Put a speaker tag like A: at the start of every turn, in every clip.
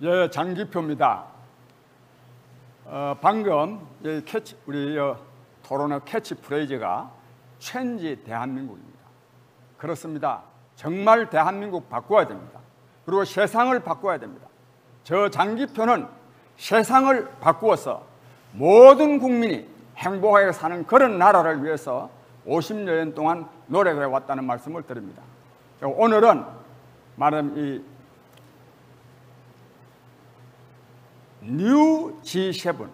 A: 예, 장기표입니다. 방금 우리 토론의 캐치프레이즈가 체인지 대한민국입니다. 그렇습니다. 정말 대한민국 바꿔야 됩니다. 그리고 세상을 바꿔야 됩니다. 저 장기표는 세상을 바꾸어서 모든 국민이 행복하게 사는 그런 나라를 위해서 50여 년 동안 노력해 왔다는 말씀을 드립니다. 오늘은 말하면 이 뉴 G7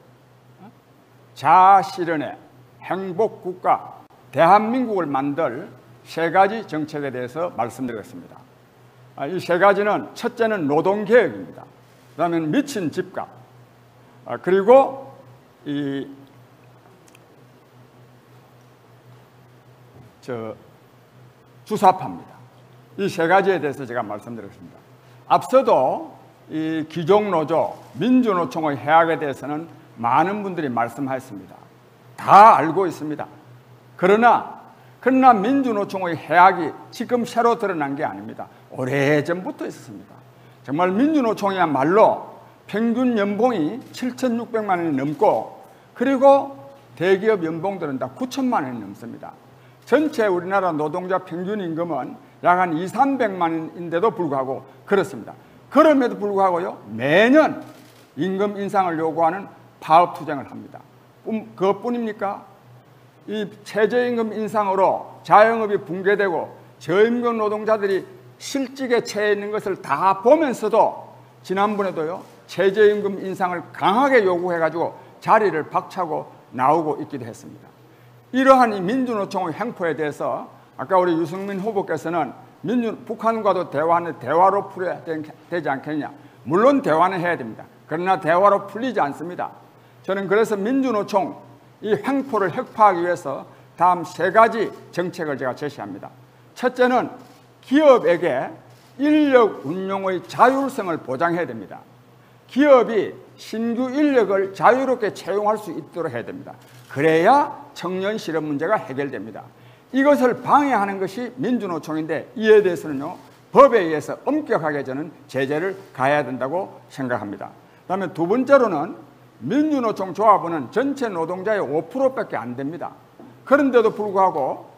A: 자아실현의 행복국가 대한민국을 만들 세 가지 정책에 대해서 말씀드리겠습니다. 이 세 가지는 첫째는 노동개혁입니다. 그 다음에 미친 집값, 그리고 이 주사파입니다. 이 세 가지에 대해서 제가 말씀드리겠습니다. 앞서도 이 기종노조, 민주노총의 해악에 대해서는 많은 분들이 말씀하셨습니다. 다 알고 있습니다. 그러나 민주노총의 해악이 지금 새로 드러난 게 아닙니다. 오래전부터 있었습니다. 정말 민주노총이야말로 평균 연봉이 7,600만 원이 넘고, 그리고 대기업 연봉들은 다 9천만 원이 넘습니다. 전체 우리나라 노동자 평균 임금은 약 한 200~300만 원인데도 불구하고 그렇습니다. 그럼에도 불구하고요, 매년 임금 인상을 요구하는 파업 투쟁을 합니다. 그것뿐입니까? 이 최저임금 인상으로 자영업이 붕괴되고 저임금 노동자들이 실직에 처해 있는 것을 다 보면서도 지난번에도요, 최저임금 인상을 강하게 요구해가지고 자리를 박차고 나오고 있기도 했습니다. 이러한 이 민주노총의 행포에 대해서 아까 우리 유승민 후보께서는 북한과도 대화로 풀어야 되지 않겠냐. 물론 대화는 해야 됩니다. 그러나 대화로 풀리지 않습니다. 저는 그래서 민주노총 이 횡포를 혁파하기 위해서 다음 세 가지 정책을 제가 제시합니다. 첫째는 기업에게 인력 운용의 자율성을 보장해야 됩니다. 기업이 신규 인력을 자유롭게 채용할 수 있도록 해야 됩니다. 그래야 청년 실업 문제가 해결됩니다. 이것을 방해하는 것이 민주노총인데, 이에 대해서는요, 법에 의해서 엄격하게 저는 제재를 가해야 된다고 생각합니다. 그다음에 두 번째로는 민주노총 조합원은 전체 노동자의 5%밖에 안 됩니다. 그런데도 불구하고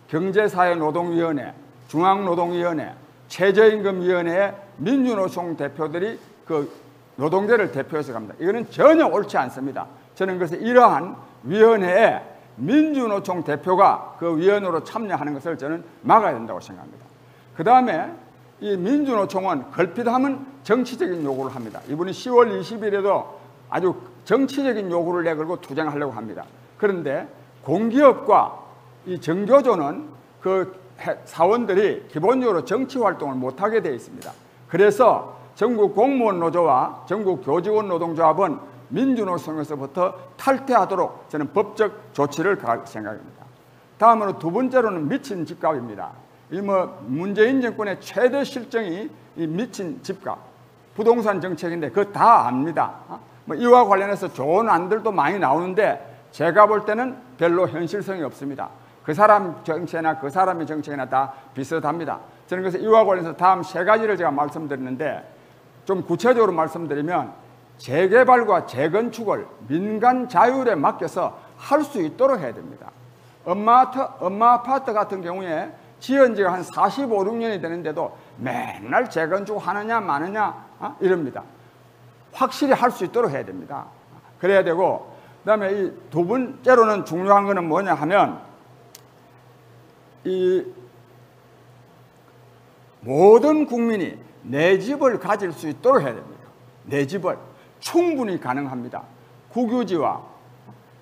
A: 경제사회노동위원회, 중앙노동위원회, 최저임금위원회에 민주노총 대표들이 그 노동자를 대표해서 갑니다. 이거는 전혀 옳지 않습니다. 저는 그래서 이러한 위원회에 민주노총 대표가 그 위원으로 참여하는 것을 저는 막아야 된다고 생각합니다. 그 다음에 이 민주노총은 걸핏하면 정치적인 요구를 합니다. 이분이 10월 20일에도 아주 정치적인 요구를 내걸고 투쟁하려고 합니다. 그런데 공기업과 이 정교조는 그 사원들이 기본적으로 정치 활동을 못하게 되어 있습니다. 그래서 전국 공무원 노조와 전국 교직원 노동조합은 민주노총에서부터 탈퇴하도록 저는 법적 조치를 갈 생각입니다. 다음으로 두 번째로는 미친 집값입니다. 이 문재인 정권의 최대 실정이 이 미친 집값, 부동산 정책인데 그거 다 압니다. 이와 관련해서 좋은 안들도 많이 나오는데 제가 볼 때는 별로 현실성이 없습니다. 그 사람 정책이나 그 사람의 정책이나 다 비슷합니다. 저는 그래서 이와 관련해서 다음 세 가지를 제가 말씀드리는데, 좀 구체적으로 말씀드리면 재개발과 재건축을 민간 자율에 맡겨서 할 수 있도록 해야 됩니다. 엄마 아파트 같은 경우에 지은 지가 한 45, 6년이 되는데도 맨날 재건축 하느냐 마느냐 이럽니다. 확실히 할 수 있도록 해야 됩니다. 그래야 되고, 그다음에 이 두 번째로는 중요한 거는 뭐냐 하면, 이 모든 국민이 내 집을 가질 수 있도록 해야 됩니다. 내 집을 충분히 가능합니다. 국유지와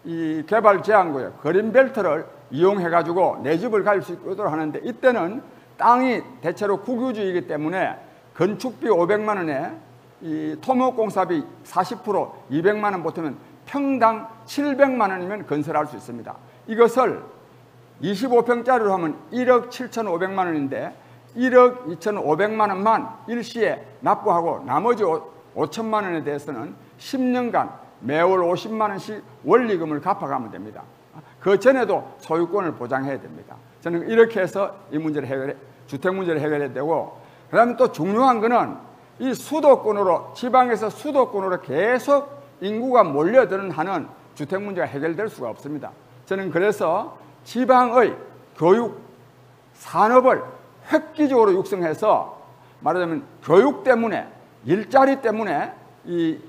A: 이 개발 제한구역, 그린벨트를 이용해가지고 내 집을 가질 수 있도록 하는데, 이때는 땅이 대체로 국유지이기 때문에 건축비 500만 원에 이 토목공사비 40% 200만 원 보태면 평당 700만 원이면 건설할 수 있습니다. 이것을 25평짜리로 하면 1억 7,500만 원인데 1억 2,500만 원만 일시에 납부하고 나머지 5천만 원에 대해서는 10년간 매월 50만 원씩 원리금을 갚아가면 됩니다. 그 전에도 소유권을 보장해야 됩니다. 저는 이렇게 해서 이 문제를 주택 문제를 해결해야 되고, 그 다음에 또 중요한 거는 이 수도권으로 지방에서 수도권으로 계속 인구가 몰려드는 한은 주택 문제가 해결될 수가 없습니다. 저는 그래서 지방의 교육 산업을 획기적으로 육성해서 말하자면 교육 때문에 일자리 때문에 이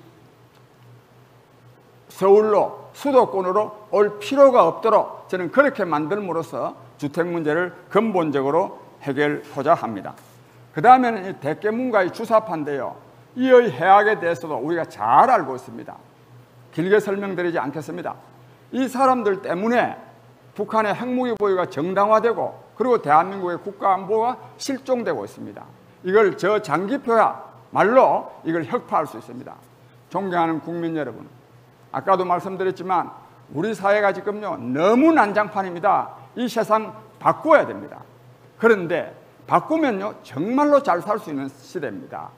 A: 서울로 수도권으로 올 필요가 없도록 저는 그렇게 만들므로써 주택 문제를 근본적으로 해결하고자 합니다. 그 다음에는 이 대깨문과의 주사파인데요. 이의 해악에 대해서도 우리가 잘 알고 있습니다. 길게 설명드리지 않겠습니다. 이 사람들 때문에 북한의 핵무기 보유가 정당화되고 그리고 대한민국의 국가안보가 실종되고 있습니다. 이걸 저 장기표야 말로 이걸 혁파할 수 있습니다. 존경하는 국민 여러분, 아까도 말씀드렸지만 우리 사회가 지금요 너무 난장판입니다. 이 세상 바꿔야 됩니다. 그런데 바꾸면요 정말로 잘 살 수 있는 시대입니다.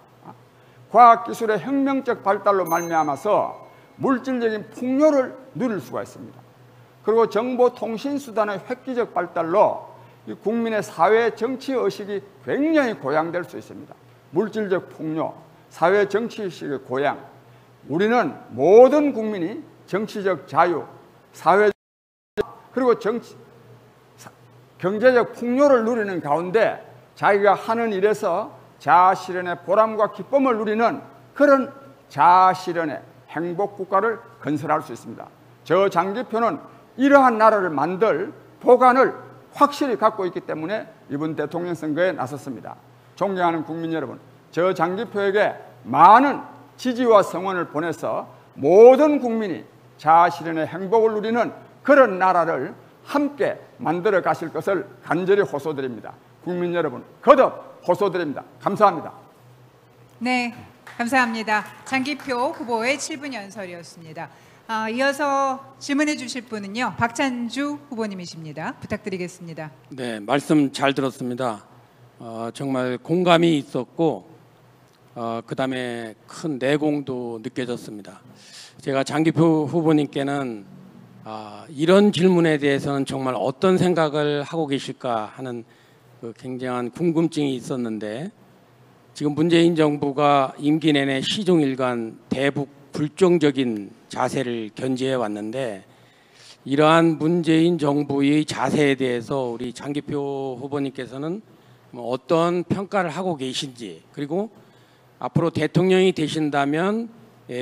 A: 과학기술의 혁명적 발달로 말미암아서 물질적인 풍요를 누릴 수가 있습니다. 그리고 정보통신수단의 획기적 발달로 이 국민의 사회 정치의식이 굉장히 고양될 수 있습니다. 물질적 풍요, 사회 정치의식의 고양. 우리는 모든 국민이 정치적 자유, 사회적 그리고 경제적 풍요를 누리는 가운데 자기가 하는 일에서 자아실현의 보람과 기쁨을 누리는 그런 자아실현의 행복국가를 건설할 수 있습니다. 저 장기표는 이러한 나라를 만들 보관을 확실히 갖고 있기 때문에 이번 대통령 선거에 나섰습니다. 존경하는 국민 여러분, 저 장기표에게 많은 지지와 성원을 보내서 모든 국민이 자아실현의 행복을 누리는 그런 나라를 함께 만들어 가실 것을 간절히 호소드립니다. 국민 여러분, 거듭 호소드립니다. 감사합니다.
B: 네, 감사합니다. 장기표 후보의 7분 연설이었습니다. 이어서 질문해 주실 분은요, 박찬주 후보님이십니다. 부탁드리겠습니다.
C: 네, 말씀 잘 들었습니다. 정말 공감이 있었고 그 다음에 큰 내공도 느껴졌습니다. 제가 장기표 후보님께는 이런 질문에 대해서는 정말 어떤 생각을 하고 계실까 하는 그 굉장한 궁금증이 있었는데, 지금 문재인 정부가 임기 내내 시종일관 대북 불정적인 자세를 견지해 왔는데, 이러한 문재인 정부의 자세에 대해서 우리 장기표 후보님께서는 어떤 평가를 하고 계신지, 그리고 앞으로 대통령이 되신다면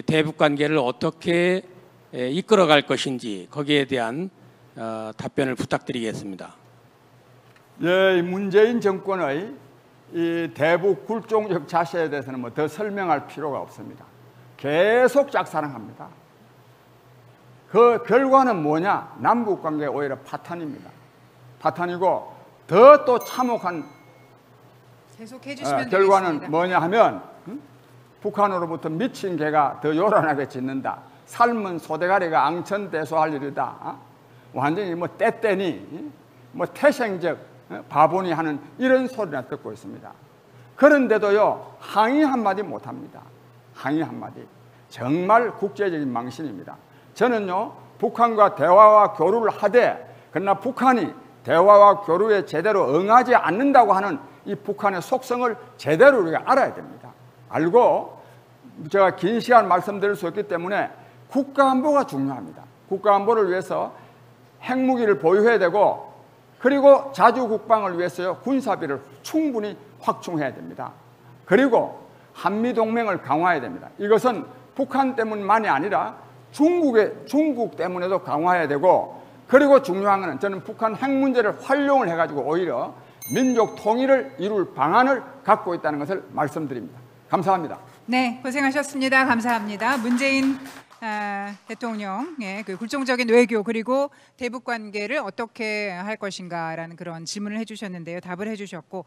C: 대북 관계를 어떻게 이끌어갈 것인지 거기에 대한 답변을 부탁드리겠습니다.
A: 예, 문재인 정권의 이 대북 굴종적 자세에 대해서는 뭐 더 설명할 필요가 없습니다. 계속 짝사랑합니다. 그 결과는 뭐냐? 남북 관계 오히려 파탄입니다. 파탄이고 더 또 참혹한
B: 계속해 주시면
A: 결과는
B: 되겠습니다.
A: 뭐냐 하면 북한으로부터 미친 개가 더 요란하게 짖는다. 삶은 소대가리가 앙천대소할 일이다. 완전히 뭐 떼떼니 뭐 태생적 바보니 하는 이런 소리나 듣고 있습니다. 그런데도요 항의 한마디 못합니다. 항의 한마디. 정말 국제적인 망신입니다. 저는요 북한과 대화와 교류를 하되, 그러나 북한이 대화와 교류에 제대로 응하지 않는다고 하는 이 북한의 속성을 제대로 우리가 알아야 됩니다. 알고 제가 긴 시간 말씀드릴 수 없기 때문에 국가안보가 중요합니다. 국가안보를 위해서 핵무기를 보유해야 되고, 그리고 자주국방을 위해서요 군사비를 충분히 확충해야 됩니다. 그리고 한미동맹을 강화해야 됩니다. 이것은 북한 때문만이 아니라 중국 때문에도 강화해야 되고, 그리고 중요한 것은 저는 북한 핵 문제를 활용을 해가지고 오히려 민족 통일을 이룰 방안을 갖고 있다는 것을 말씀드립니다. 감사합니다.
B: 네, 고생하셨습니다. 감사합니다. 문재인 대통령의 그 굴종적인 외교, 그리고 대북 관계를 어떻게 할 것인가라는 그런 질문을 해주셨는데요. 답을 해주셨고.